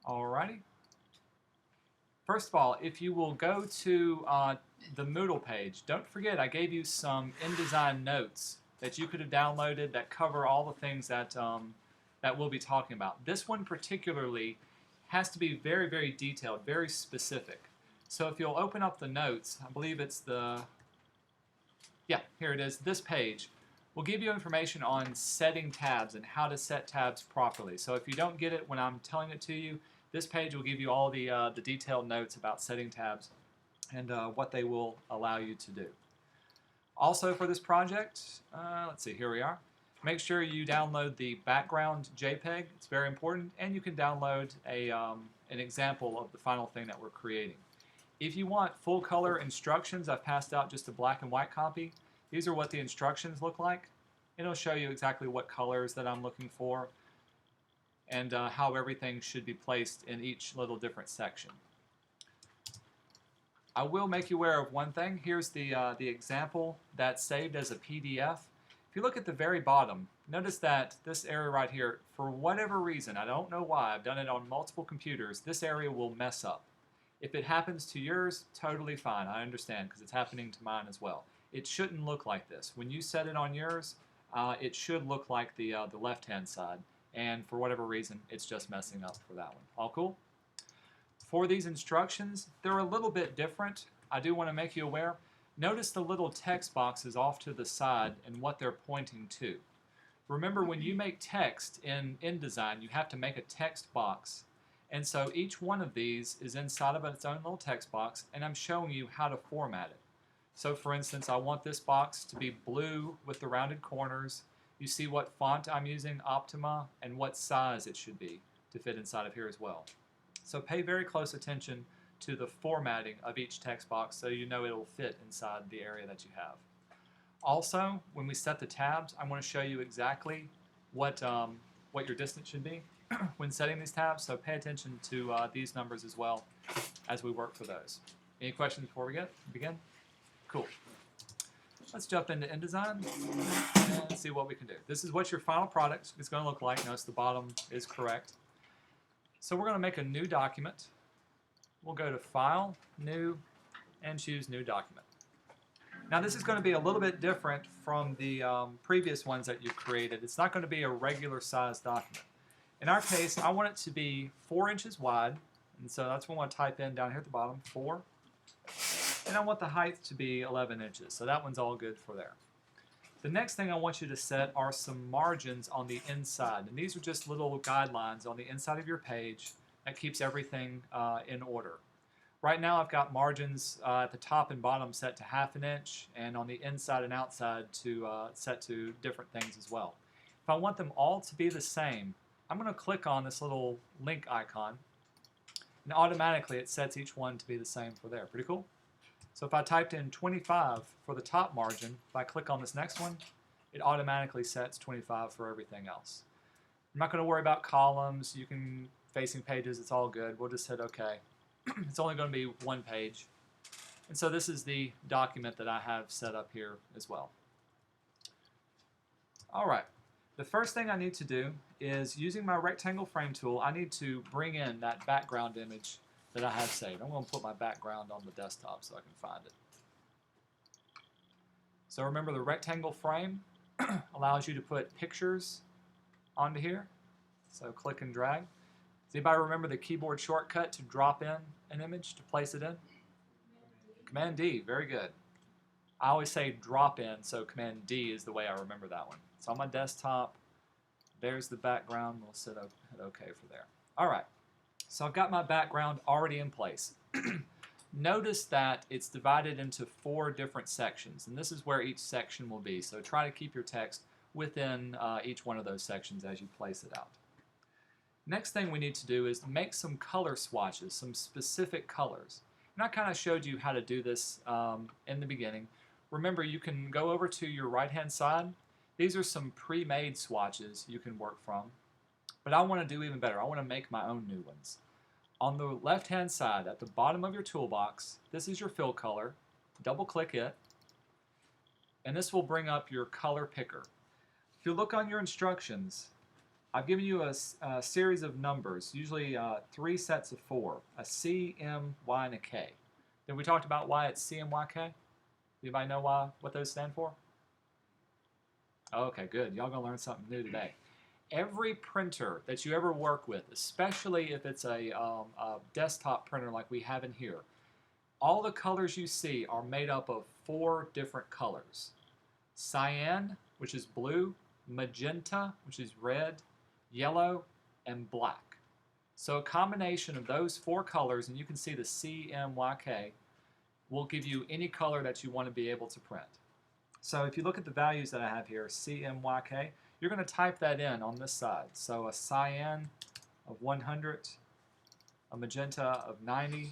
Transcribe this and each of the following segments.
Alrighty. First of all, if you will go to the Moodle page, don't forget I gave you some InDesign notes that you could have downloaded that cover all the things that we'll be talking about. This one particularly has to be very, very detailed, very specific. So if you'll open up the notes, I believe it's here it is, this page will give you information on setting tabs and how to set tabs properly. So if you don't get it when I'm telling it to you, this page will give you all the detailed notes about setting tabs and what they will allow you to do. Also for this project, let's see, here we are. Make sure you download the background JPEG. It's very important, and you can download an example of the final thing that we're creating. If you want full color instructions, I've passed out just a black and white copy. These are what the instructions look like. It'll show you exactly what colors that I'm looking for and how everything should be placed in each little different section. I will make you aware of one thing. Here's the example that's saved as a PDF. If you look at the very bottom, notice that this area right here, for whatever reason, I don't know why, I've done it on multiple computers, this area will mess up. If it happens to yours, totally fine. I understand because it's happening to mine as well. It shouldn't look like this. When you set it on yours, it should look like the left-hand side. And for whatever reason, it's just messing up for that one. All cool? For these instructions, they're a little bit different. I do want to make you aware. Notice the little text boxes off to the side and what they're pointing to. Remember, when you make text in InDesign, you have to make a text box. And so each one of these is inside of its own little text box, and I'm showing you how to format it. So for instance, I want this box to be blue with the rounded corners. You see what font I'm using, Optima, and what size it should be to fit inside of here as well. So pay very close attention to the formatting of each text box so you know it'll fit inside the area that you have. Also, when we set the tabs, I want to show you exactly what your distance should be when setting these tabs, so pay attention to these numbers as well as we work for those. Any questions before we begin? Cool. Let's jump into InDesign and see what we can do. This is what your final product is going to look like. Notice the bottom is correct. So we're going to make a new document. We'll go to File, New, and choose New Document. Now this is going to be a little bit different from the previous ones that you've created. It's not going to be a regular size document. In our case, I want it to be 4 inches wide, and so that's what I want to type in down here at the bottom, 4. And I want the height to be 11 inches, so that one's all good for there. The next thing I want you to set are some margins on the inside, and these are just little guidelines on the inside of your page that keeps everything in order. Right now I've got margins at the top and bottom set to 1/2 inch, and on the inside and outside to set to different things as well. If I want them all to be the same, I'm going to click on this little link icon, and automatically it sets each one to be the same for there. Pretty cool? So if I typed in 25 for the top margin, if I click on this next one, it automatically sets 25 for everything else. I'm not going to worry about columns. You can facing pages, it's all good. We'll just hit OK. It's only going to be one page. And so this is the document that I have set up here as well. All right. The first thing I need to do is, using my rectangle frame tool, I need to bring in that background image that I have saved. I'm going to put my background on the desktop so I can find it. So remember, the rectangle frame allows you to put pictures onto here. So click and drag. Does anybody remember the keyboard shortcut to drop in an image, to place it in? Command D, very good. I always say drop in, so Command D is the way I remember that one. So on my desktop, there's the background. We'll hit OK for there. All right. So I've got my background already in place. Notice that it's divided into 4 different sections, and this is where each section will be. So try to keep your text within each one of those sections as you place it out. Next thing we need to do is make some color swatches, some specific colors. And I kind of showed you how to do this in the beginning. Remember, you can go over to your right-hand side. These are some pre-made swatches you can work from. But I want to do even better. I want to make my own new ones. On the left-hand side, at the bottom of your toolbox, this is your fill color. Double-click it, and this will bring up your color picker. If you look on your instructions, I've given you a series of numbers, usually 3 sets of 4, a C, M, Y, and a K. Then we talked about why it's C, M, Y, K. Anybody know what those stand for? Okay, good. Y'all gonna learn something new today. Every printer that you ever work with, especially if it's a desktop printer like we have in here, all the colors you see are made up of 4 different colors. Cyan, which is blue, magenta, which is red, yellow, and black. So a combination of those 4 colors, and you can see the C, M, Y, K, will give you any color that you want to be able to print. So if you look at the values that I have here, C, M, Y, K, you're going to type that in on this side. So a cyan of 100, a magenta of 90,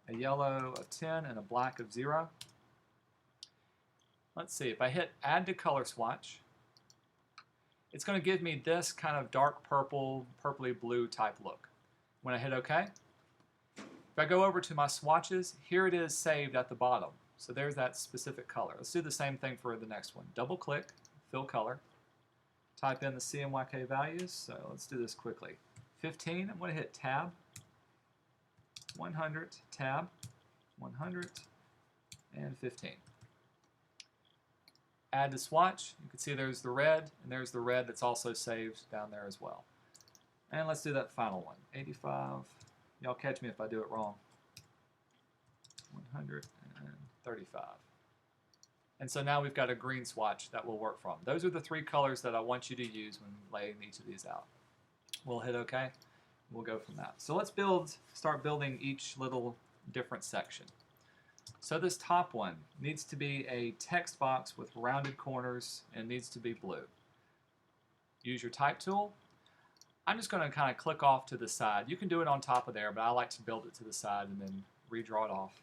a yellow of 10, and a black of 0. Let's see, if I hit add to color swatch, it's going to give me this kind of dark purple, purpley blue type look. When I hit OK, if I go over to my swatches, here it is saved at the bottom. So there's that specific color. Let's do the same thing for the next one. Double click, fill color, type in the CMYK values. So let's do this quickly. 15, I'm going to hit tab, 100, tab, 100, and 15. Add to swatch, you can see there's the red, and there's the red that's also saved down there as well. And let's do that final one, 85. Y'all catch me if I do it wrong. 135. And so now we've got a green swatch that will work from. Those are the 3 colors that I want you to use when laying each of these out. We'll hit OK. We'll go from that. So let's start building each little different section. So this top one needs to be a text box with rounded corners and needs to be blue. Use your type tool. I'm just going to kind of click off to the side. You can do it on top of there, but I like to build it to the side and then redraw it off.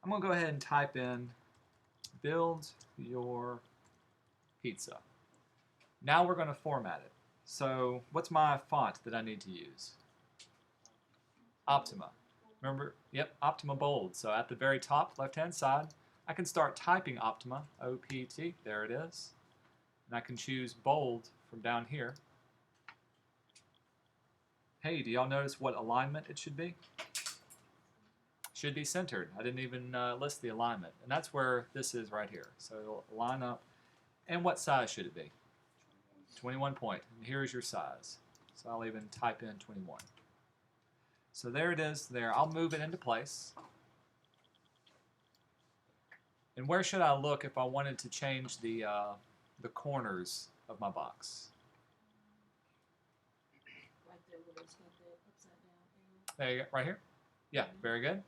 I'm going to go ahead and type in build your pizza. Now we're going to format it. So what's my font that I need to use? Optima. Remember, yep, Optima Bold. So at the very top, left-hand side, I can start typing Optima, O-P-T, there it is. And I can choose Bold from down here. Hey, do y'all notice what alignment it should be? Should be centered. I didn't even list the alignment. And that's where this is right here. So it'll line up. And what size should it be? 21 point. And here's your size. So I'll even type in 21. So there it is there. I'll move it into place. And where should I look if I wanted to change the corners of my box? There you go, right here? Yeah, very good.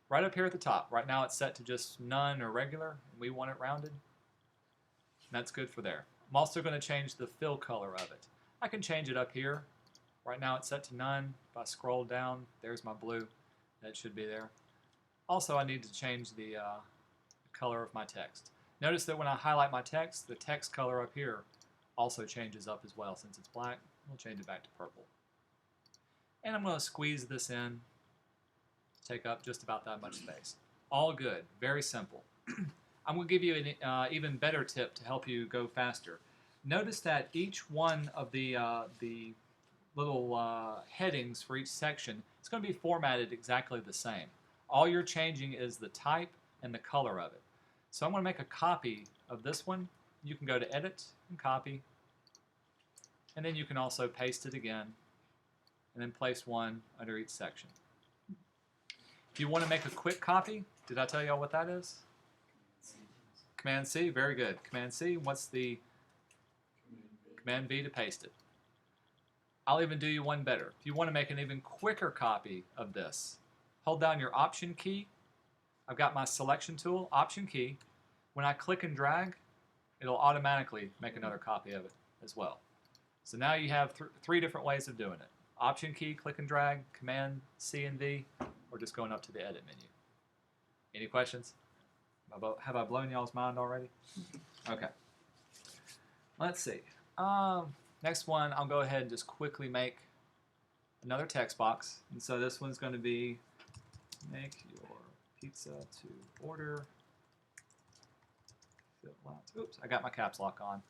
Right up here at the top. Right now it's set to just none or regular, and we want it rounded. And that's good for there. I'm also going to change the fill color of it. I can change it up here. Right now it's set to none. If I scroll down, there's my blue. That should be there. Also, I need to change the color of my text. Notice that when I highlight my text, the text color up here also changes up as well. Since it's black, we'll change it back to purple. And I'm going to squeeze this in, take up just about that much space. All good, very simple. I'm going to give you an even better tip to help you go faster. Notice that each one of the little headings for each section is going to be formatted exactly the same. All you're changing is the type and the color of it. So I'm going to make a copy of this one. You can go to Edit and Copy, and then you can also paste it again, and then place one under each section. If you want to make a quick copy, did I tell y'all what that is? Command C, very good. Command C, what's the Command V to paste it? I'll even do you one better. If you want to make an even quicker copy of this, hold down your Option key. I've got my selection tool, Option key. When I click and drag, it'll automatically make another copy of it as well. So now you have 3 different ways of doing it. Option key, click and drag, Command C and V, or just going up to the Edit menu. Any questions? Have I blown y'all's mind already? Okay. Let's see. Next one, I'll go ahead and just quickly make another text box. And so this one's going to be, make your pizza to order. Oops, I got my caps lock on.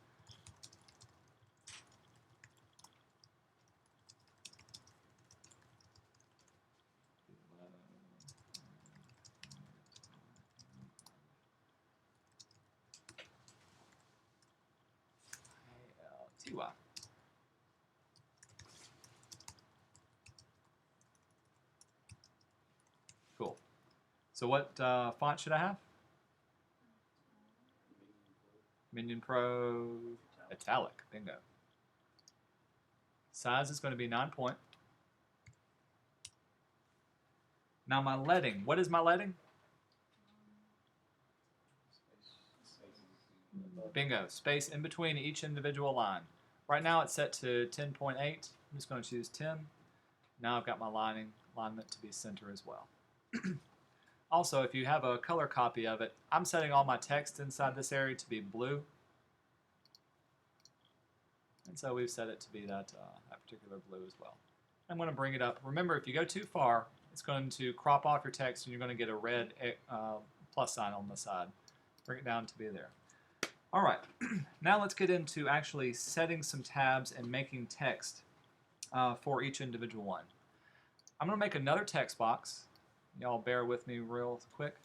So what font should I have? Minion Pro Italic. Bingo. Size is going to be 9 point. Now my leading. What is my leading? Bingo. Space in between each individual line. Right now it's set to 10.8. I'm just going to choose 10. Now I've got my alignment to be center as well. Also, if you have a color copy of it, I'm setting all my text inside this area to be blue. And so we've set it to be that particular blue as well. I'm going to bring it up. Remember, if you go too far, it's going to crop off your text and you're going to get a red plus sign on the side. Bring it down to be there. All right, now let's get into actually setting some tabs and making text for each individual one. I'm going to make another text box. Y'all bear with me real quick.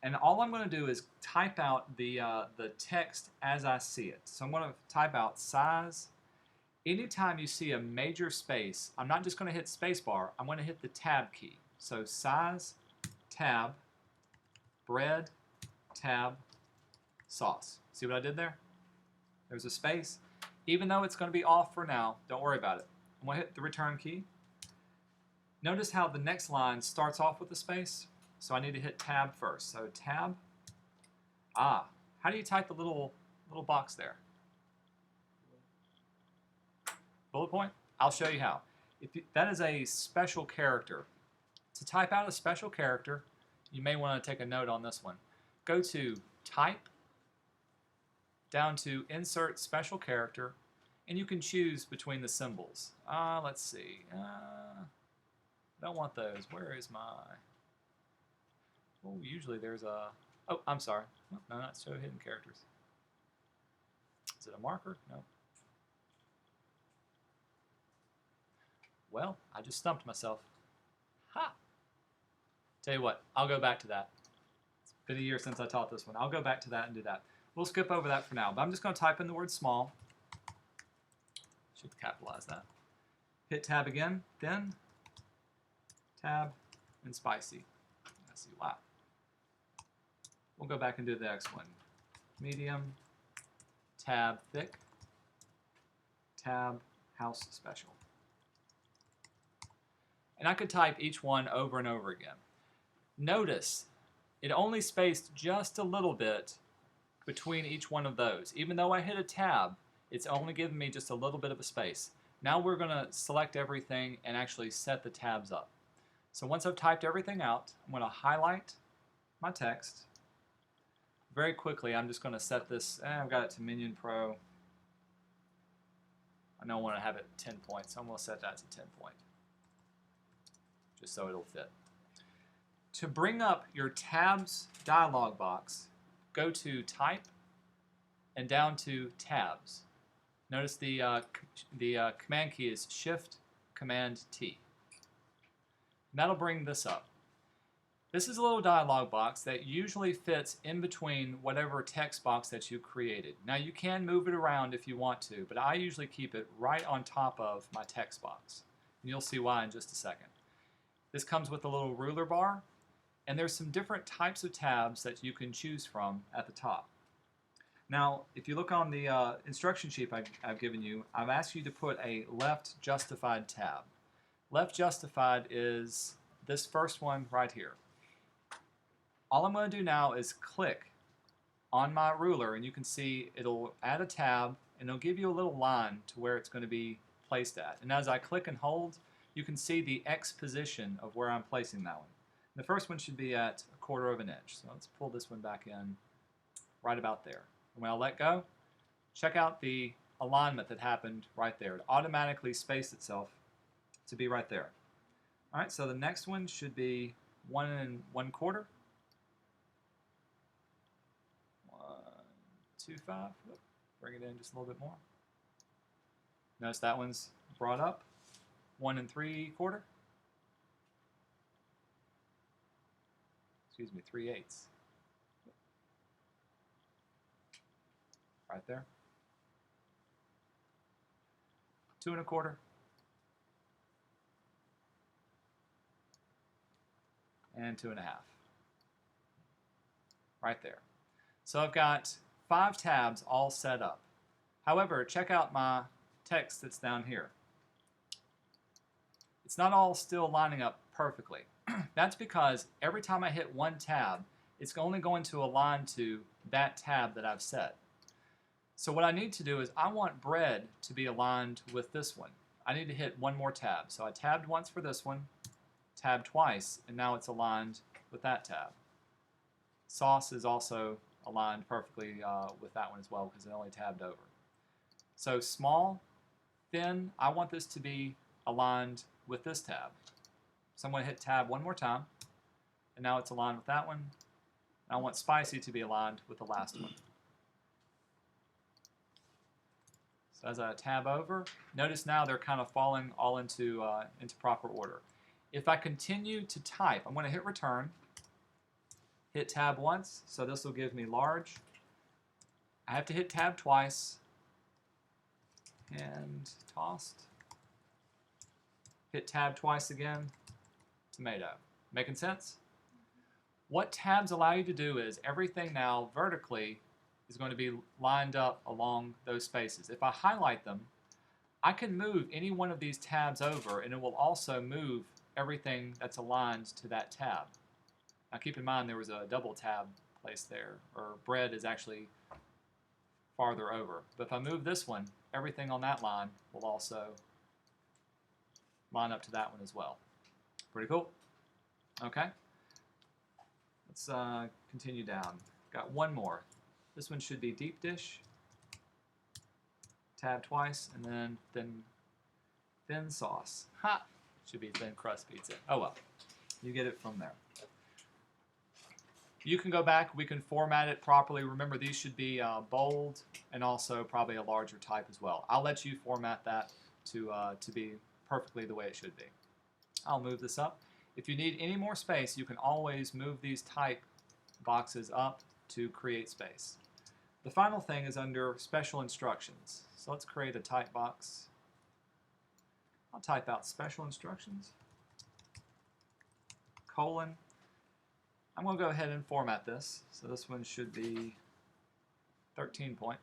And all I'm going to do is type out the text as I see it. So I'm going to type out size. Anytime you see a major space, I'm not just going to hit spacebar. I'm going to hit the tab key. So size, tab, bread, tab, sauce. See what I did there? There's a space. Even though it's going to be off for now, don't worry about it. I'm going to hit the return key. Notice how the next line starts off with a space. So I need to hit tab first. So tab. How do you type the little box there? Bullet point? I'll show you how. That is a special character. To type out a special character, you may want to take a note on this one. Go to Type, down to Insert Special Character, and you can choose between the symbols. Let's see. Don't want those. Where is my... Oh, usually there's a... Oh, I'm sorry. No, not show hidden characters. Is it a marker? No. Well, I just stumped myself. Ha! Tell you what, I'll go back to that. It's been a year since I taught this one. I'll go back to that and do that. We'll skip over that for now, but I'm just going to type in the word small. Should capitalize that. Hit tab again, thin, tab, and spicy. I see why. We'll go back and do the next one. Medium, tab, thick, tab, house special. And I could type each one over and over again. Notice it only spaced just a little bit between each one of those. Even though I hit a tab, it's only giving me just a little bit of a space. Now we're going to select everything and actually set the tabs up. So once I've typed everything out, I'm going to highlight my text. Very quickly, I'm just going to set this, I've got it to Minion Pro. I don't want to have it 10 points, so I'm going to set that to 10 point. Just so it'll fit. To bring up your tabs dialog box, go to Type and down to Tabs. Notice the command key is Shift Command T. And that'll bring this up. This is a little dialog box that usually fits in between whatever text box that you created. Now you can move it around if you want to, but I usually keep it right on top of my text box. And you'll see why in just a second. This comes with a little ruler bar, and there's some different types of tabs that you can choose from at the top. Now, if you look on the instruction sheet I've given you, I've asked you to put a left justified tab. Left justified is this first one right here. All I'm going to do now is click on my ruler, and you can see it'll add a tab, and it'll give you a little line to where it's going to be placed at. And as I click and hold, you can see the X position of where I'm placing that one. The first one should be at 1/4 of an inch. So let's pull this one back in right about there. And when I let go, check out the alignment that happened right there. It automatically spaced itself to be right there. All right, so the next one should be 1 1/4. 1.25. Bring it in just a little bit more. Notice that one's brought up. 1 3/4. Excuse me, 3/8. Right there. 2 1/4. And 2 1/2. right there. So I've got 5 tabs all set up. However, check out my text that's down here. It's not all still lining up perfectly. That's because every time I hit one tab, it's only going to align to that tab that I've set. So what I need to do is I want bread to be aligned with this one. I need to hit one more tab. So I tabbed once for this one, tabbed twice, and now it's aligned with that tab. Sauce is also aligned perfectly with that one as well because it only tabbed over. So small, thin, I want this to be aligned with this tab. So I'm going to hit tab one more time, and now it's aligned with that one. And I want spicy to be aligned with the last one. So as I tab over, notice now they're kind of falling all into proper order. If I continue to type, I'm going to hit return, hit tab once, so this will give me large. I have to hit tab twice, and tossed. Hit tab twice again, tomato. Making sense? What tabs allow you to do is everything now vertically is going to be lined up along those spaces. If I highlight them, I can move any one of these tabs over and it will also move everything that's aligned to that tab. Now keep in mind there was a double tab placed there, or bread is actually farther over. But if I move this one, everything on that line will also line up to that one as well. Pretty cool. Okay. Let's continue down. Got one more. This one should be deep dish. Tab twice, and then thin sauce. Ha! Should be thin crust pizza. Oh well. You get it from there. You can go back. We can format it properly. Remember, these should be bold and also probably a larger type as well. I'll let you format that to be perfectly the way it should be. I'll move this up. If you need any more space, you can always move these type boxes up to create space. The final thing is under special instructions. So let's create a type box. I'll type out special instructions, colon. I'm going to go ahead and format this. So this one should be 13 point.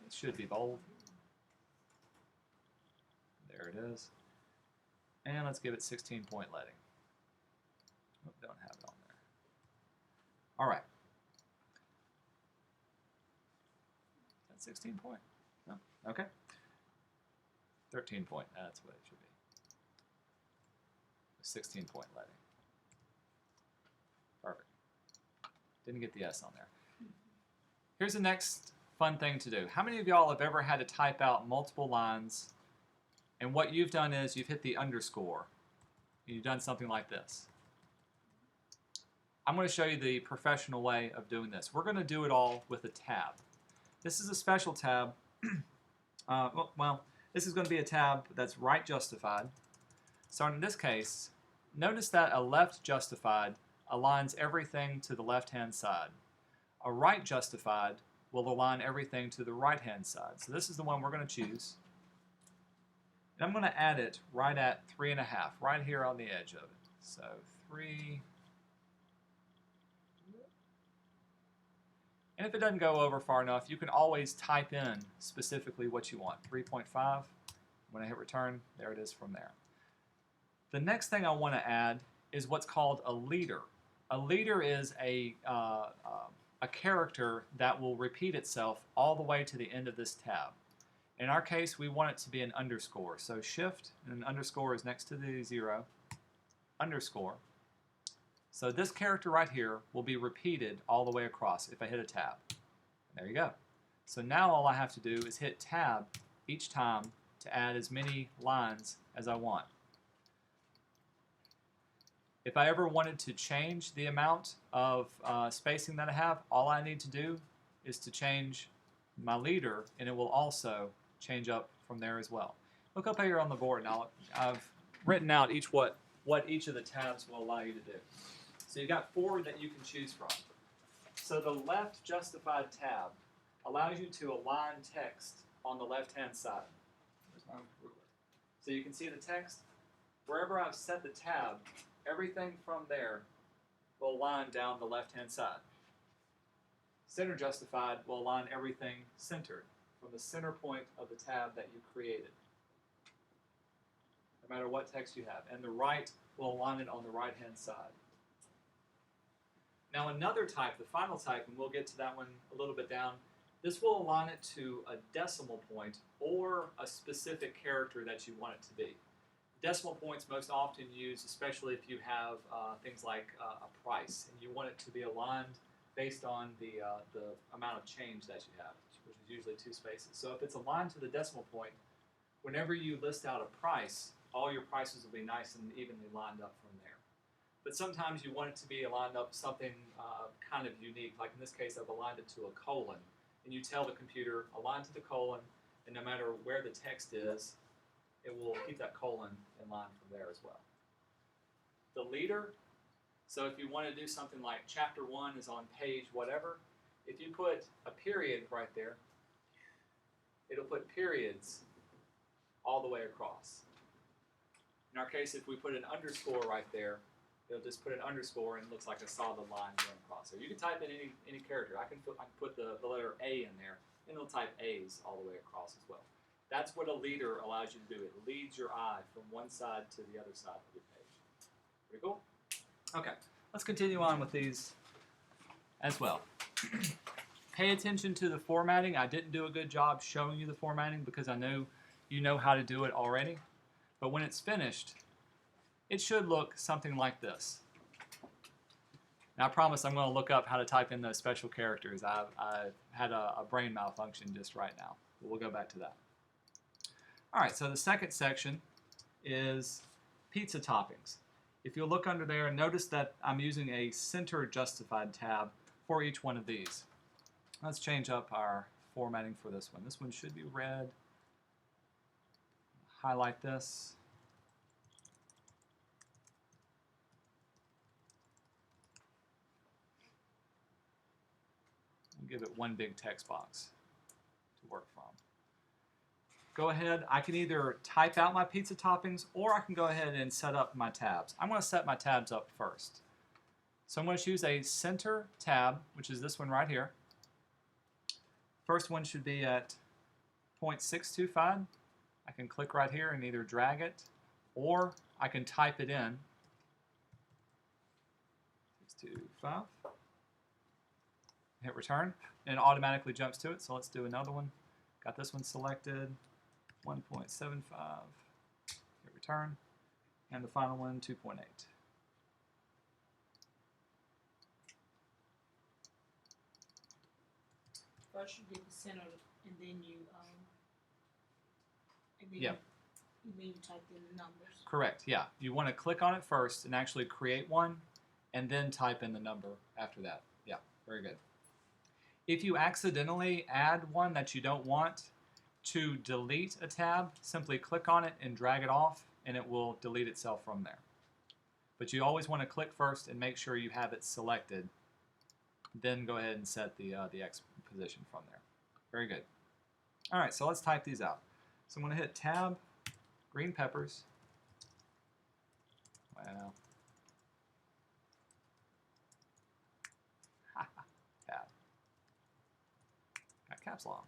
It should be bold. There it is. And let's give it 16 point leading. Oh, don't have it on there. All right. Is that 16 point? No? Okay. 13 point. That's what it should be. 16 point leading. Perfect. Didn't get the S on there. Here's the next fun thing to do. How many of y'all have ever had to type out multiple lines, and what you've done is you've hit the underscore, and you've done something like this? I'm going to show you the professional way of doing this. We're going to do it all with a tab. This is a special tab. Well, this is going to be a tab that's right justified. So in this case, notice that a left justified aligns everything to the left-hand side. A right justified will align everything to the right-hand side. So this is the one we're going to choose. And I'm going to add it right at 3.5, right here on the edge of it. So 3. And if it doesn't go over far enough, you can always type in specifically what you want. 3.5. When I hit return, there it is from there. The next thing I want to add is what's called a leader. A leader is a character that will repeat itself all the way to the end of this tab. In our case, we want it to be an underscore. So shift, and an underscore is next to the 0, underscore. So this character right here will be repeated all the way across if I hit a tab. There you go. So now all I have to do is hit tab each time to add as many lines as I want. If I ever wanted to change the amount of spacing that I have, all I need to do is to change my leader, and it will also change up from there as well. Look up here on the board, and I've written out what each of the tabs will allow you to do. So you've got 4 that you can choose from. So the left justified tab allows you to align text on the left-hand side. There's my ruler. So you can see the text. Wherever I've set the tab, everything from there will align down the left-hand side. Center justified will align everything centered from the center point of the tab that you created, no matter what text you have. And the right will align it on the right-hand side. Now another type, the final type, and we'll get to that one a little bit down, this will align it to a decimal point or a specific character that you want it to be. Decimal points most often used, especially if you have things like a price, and you want it to be aligned based on the amount of change that you have, which is usually 2 spaces. So if it's aligned to the decimal point, whenever you list out a price, all your prices will be nice and evenly lined up from there. But sometimes you want it to be aligned up something kind of unique, like in this case I've aligned it to a colon, and you tell the computer, align to the colon, and no matter where the text is, it will keep that colon in line from there as well. The leader, so if you want to do something like chapter 1 is on page whatever, if you put a period right there, it'll put periods all the way across. In our case, if we put an underscore right there, it'll just put an underscore and it looks like a solid line going across. So you can type in any character. I can put the letter A in there, and it'll type A's all the way across as well. That's what a leader allows you to do. It leads your eye from one side to the other side of your page. Pretty cool? Okay, let's continue on with these as well. Pay attention to the formatting. I didn't do a good job showing you the formatting because I know you know how to do it already. But when it's finished, it should look something like this. Now I promise I'm going to look up how to type in those special characters. I had a brain malfunction just right now. But we'll go back to that. Alright, so the second section is pizza toppings. If you look under there, notice that I'm using a center justified tab for each one of these. Let's change up our formatting for this one. This one should be red. Highlight this. And give it one big text box to work from. Go ahead, I can either type out my pizza toppings or I can go ahead and set up my tabs. I'm going to set my tabs up first. So I'm going to choose a center tab, which is this one right here. First one should be at 0.625. I can click right here and either drag it or I can type it in. 625. Hit return and it automatically jumps to it. So let's do another one. Got this one selected. 1.75, hit return, and the final one, 2.8. First you get the center, and then you type in the numbers. Correct, yeah. You want to click on it first and actually create one, and then type in the number after that. Yeah, very good. If you accidentally add one that you don't want, to delete a tab, simply click on it and drag it off, and it will delete itself from there. But you always want to click first and make sure you have it selected. Then go ahead and set the X position from there. Very good. All right, so let's type these out. So I'm going to hit Tab, green peppers. Wow. Tab. Got caps lock.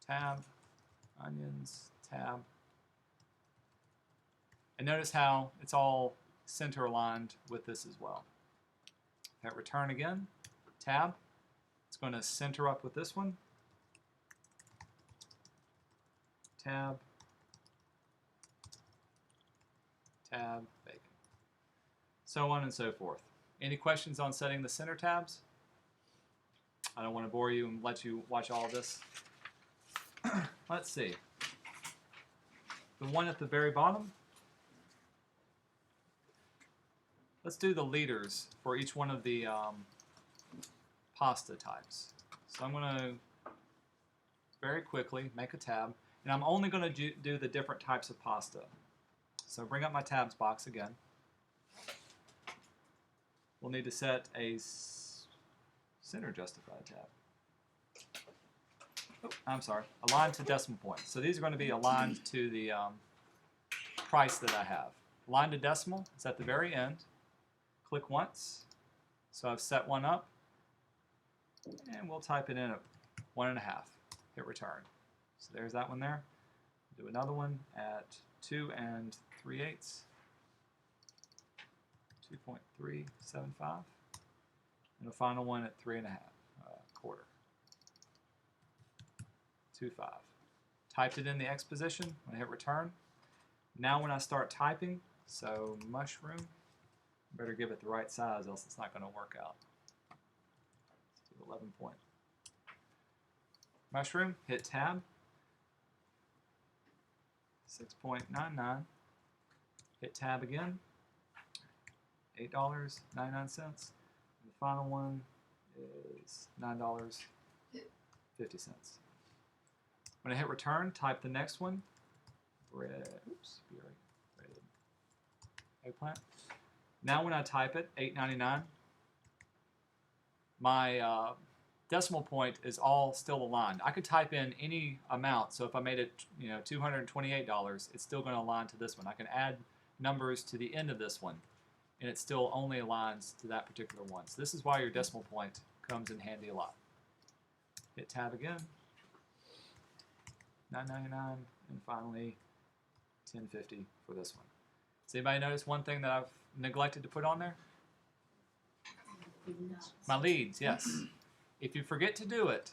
Tab, onions, tab. And notice how it's all center aligned with this as well. Hit return again, tab. It's going to center up with this one. Tab, tab, bacon. So on and so forth. Any questions on setting the center tabs? I don't want to bore you and let you watch all of this. Let's see. The one at the very bottom. Let's do the leaders for each one of the pasta types. So I'm going to very quickly make a tab, and I'm only going to do the different types of pasta. So bring up my tabs box again. We'll need to set a center justified tab. Oh, I'm sorry, aligned to decimal points. So these are going to be aligned to the price that I have. Aligned to decimal is at the very end. click once. So I've set one up, and we'll type it in at 1.5. Hit return. So there's that one there. Do another one at 2 3/8. 2.375. And the final one at 3.5 quarter. 2.5. Typed it in the X position. I'm going to hit return. Now when I start typing, so mushroom, better give it the right size, else it's not going to work out. 11 point. Mushroom, hit tab. 6.99. Hit tab again. $8.99. The final one is $9.50. When I hit return, type the next one. Bread eggplant. Now when I type it, $8.99, my decimal point is all still aligned. I could type in any amount, so if I made it, $228, it's still going to align to this one. I can add numbers to the end of this one, and it still only aligns to that particular one. So this is why your decimal point comes in handy a lot. Hit tab again. $9.99, and finally $10.50 for this one. Does anybody notice one thing that I've neglected to put on there? My leads, yes. If you forget to do it,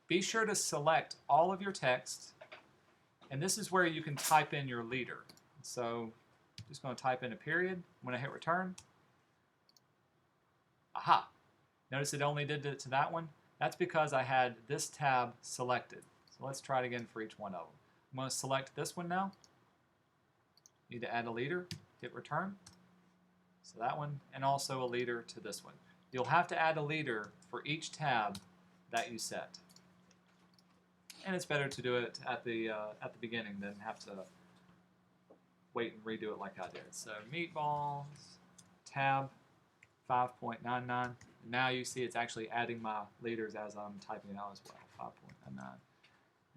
be sure to select all of your text, and this is where you can type in your leader. So I'm just going to type in a period. When I hit return, aha! Notice it only did it to that one. That's because I had this tab selected. So let's try it again for each one of them. I'm going to select this one now. Need to add a leader. Hit return. So that one, and also a leader to this one. You'll have to add a leader for each tab that you set. And it's better to do it at the beginning than have to wait and redo it like I did. So meatballs, tab, 5.99. Now you see it's actually adding my leaders as I'm typing it out as well. 5.99.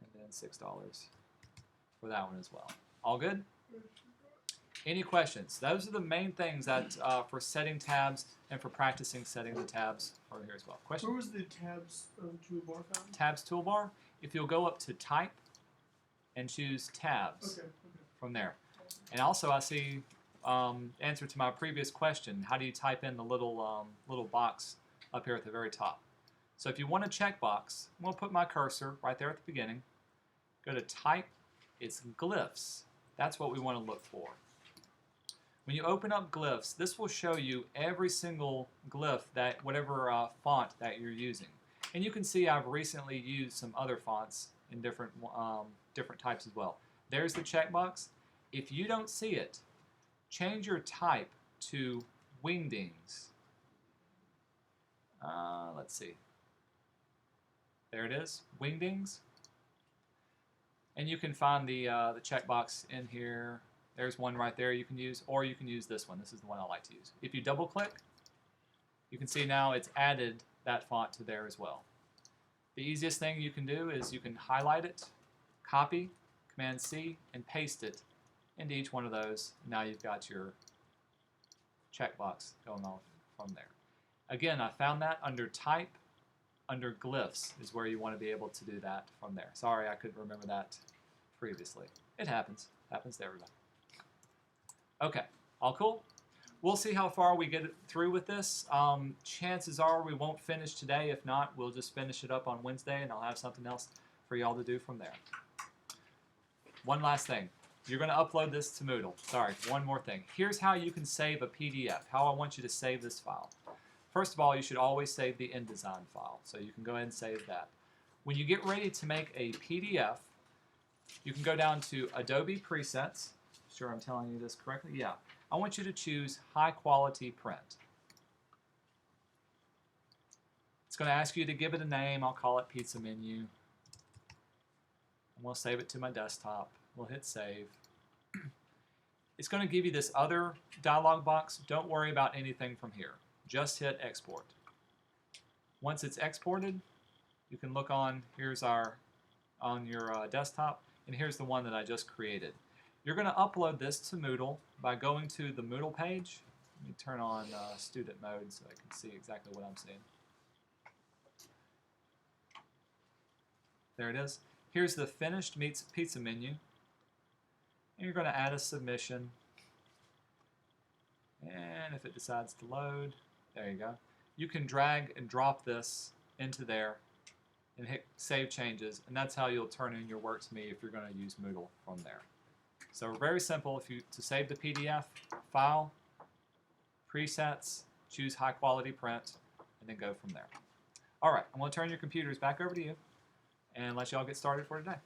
And then $6 for that one as well. All good? Any questions? Those are the main things that for setting tabs and for practicing setting the tabs over here as well. Question? Where was the tabs toolbar found? Tabs toolbar. If you'll go up to type and choose tabs from there. And also I see answer to my previous question, how do you type in the little box up here at the very top? So if you want a checkbox, I'm going to put my cursor right there at the beginning. Go to type, it's glyphs. That's what we want to look for. When you open up glyphs, this will show you every single glyph that whatever font that you're using. And you can see I've recently used some other fonts in different types as well. There's the checkbox. If you don't see it, change your type to wingdings. Let's see. There it is, wingdings. And you can find the checkbox in here. There's one right there you can use, or you can use this one. This is the one I like to use. If you double click, you can see now it's added that font to there as well. The easiest thing you can do is you can highlight it, copy, Command C, and paste it into each one of those. Now you've got your checkbox going off from there. Again, I found that under type, under glyphs is where you want to be able to do that from there. Sorry, I couldn't remember that previously. It happens. Happens to everybody. Okay, all cool? We'll see how far we get through with this. Chances are we won't finish today. If not, we'll just finish it up on Wednesday, and I'll have something else for y'all to do from there. One last thing. You're going to upload this to Moodle. Sorry, one more thing. Here's how you can save a PDF, how I want you to save this file. First of all, you should always save the InDesign file, so you can go ahead and save that. When you get ready to make a PDF, you can go down to Adobe Presets. Sure I'm telling you this correctly? Yeah. I want you to choose High Quality Print. It's going to ask you to give it a name. I'll call it Pizza Menu. And we'll save it to my desktop. We'll hit Save. It's going to give you this other dialog box. Don't worry about anything from here. Just hit Export. Once it's exported, you can look on, here's our, on your desktop, and here's the one that I just created. You're going to upload this to Moodle by going to the Moodle page, Let me turn on student mode so I can see exactly what I'm seeing. There it is. Here's the finished meats pizza menu. And you're going to add a submission. And if it decides to load, there you go. You can drag and drop this into there and hit Save Changes, and that's how you'll turn in your work to me if you're going to use Moodle from there. So very simple. To save the PDF, File, Presets, choose High Quality Print, and then go from there. All right, I'm going to turn your computers back over to you and let y'all get started for today.